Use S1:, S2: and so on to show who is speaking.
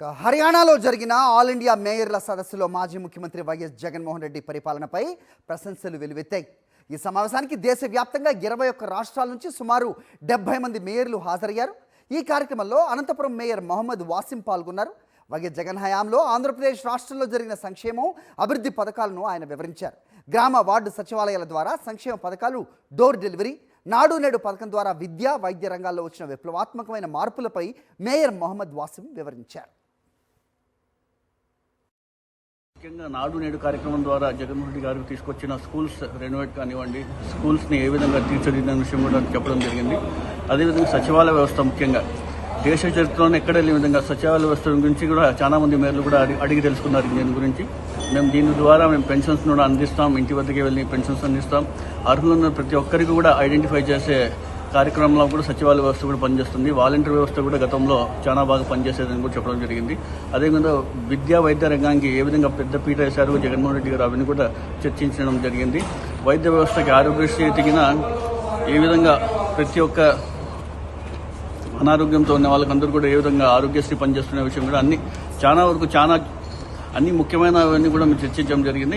S1: హర్యానాలో జరిగిన all India మేయర్ల సదస్సులో మాజీ ముఖ్యమంత్రి వైఎస్ జగన్మోహన్ రెడ్డి పరిపాలనపై ప్రశంసలు వెలువెత్తాయి. ఈ సమావేశానికి దేశవ్యాప్తంగా 21 రాష్ట్రాల నుంచి సుమారు 70 మంది మేయర్లు హాజరయ్యారు. ఈ కార్యక్రమంలో అనంతపురం మేయర్ మొహమ్మద్ వాసిం పాల్గొన్నారు. వైఎస్ జగన్ హయాంలో ఆంధ్రప్రదేశ్ రాష్ట్రంలో జరిగిన సంక్షేమం, అభివృద్ధి పథకాలను ఆయన వివరించారు. గ్రామ వార్డు సచివాలయాల ద్వారా సంక్షేమ పథకాలు, డోర్ డెలివరీ, నాడు నేడు పథకం ద్వారా విద్యా, వైద్య రంగాల్లో వచ్చిన విప్లవాత్మకమైన మార్పులపై మేయర్ మొహమ్మద్ వాసిం వివరించారు.
S2: ముఖ్యంగా నాడు నేడు కార్యక్రమం ద్వారా జగన్మోహన్ రెడ్డి గారు తీసుకొచ్చిన స్కూల్స్ రెనోవేట్ కానివ్వండి, స్కూల్స్ని ఏ విధంగా తీర్చిదిద్దిన విషయం కూడా చెప్పడం జరిగింది. అదేవిధంగా సచివాలయ వ్యవస్థ, ముఖ్యంగా దేశ చరిత్రలోనే ఎక్కడ లేని విధంగా సచివాలయ వ్యవస్థ గురించి కూడా చాలా మంది మేయర్లు కూడా అడిగి తెలుసుకున్నారు. దీని గురించి దీని ద్వారా మేము పెన్షన్స్ కూడా అందిస్తాం, ఇంటి వద్దకే వెళ్ళి పెన్షన్స్ అందిస్తాం. అర్హులున్న ప్రతి ఒక్కరికి కూడా ఐడెంటిఫై చేసే కార్యక్రమంలో కూడా సచివాలయ వ్యవస్థ కూడా పనిచేస్తుంది. వాలంటీర్ వ్యవస్థ కూడా గతంలో చాలా బాగా పనిచేసేదని కూడా చెప్పడం జరిగింది. అదేవిధంగా విద్యా, వైద్య రంగానికి ఏ విధంగా పెద్ద పీట వేశారు జగన్మోహన్ రెడ్డి గారు, అవన్నీ కూడా చర్చించడం జరిగింది. వైద్య వ్యవస్థకి ఆరోగ్యశ్రీ ఎదిగిన ఏ విధంగా ప్రతి ఒక్క అనారోగ్యంతో ఉన్న వాళ్ళకందరూ కూడా ఏ విధంగా ఆరోగ్యశ్రీ పనిచేస్తున్న విషయం కూడా అన్ని ముఖ్యమైనవన్నీ కూడా మేము చర్చించడం జరిగింది.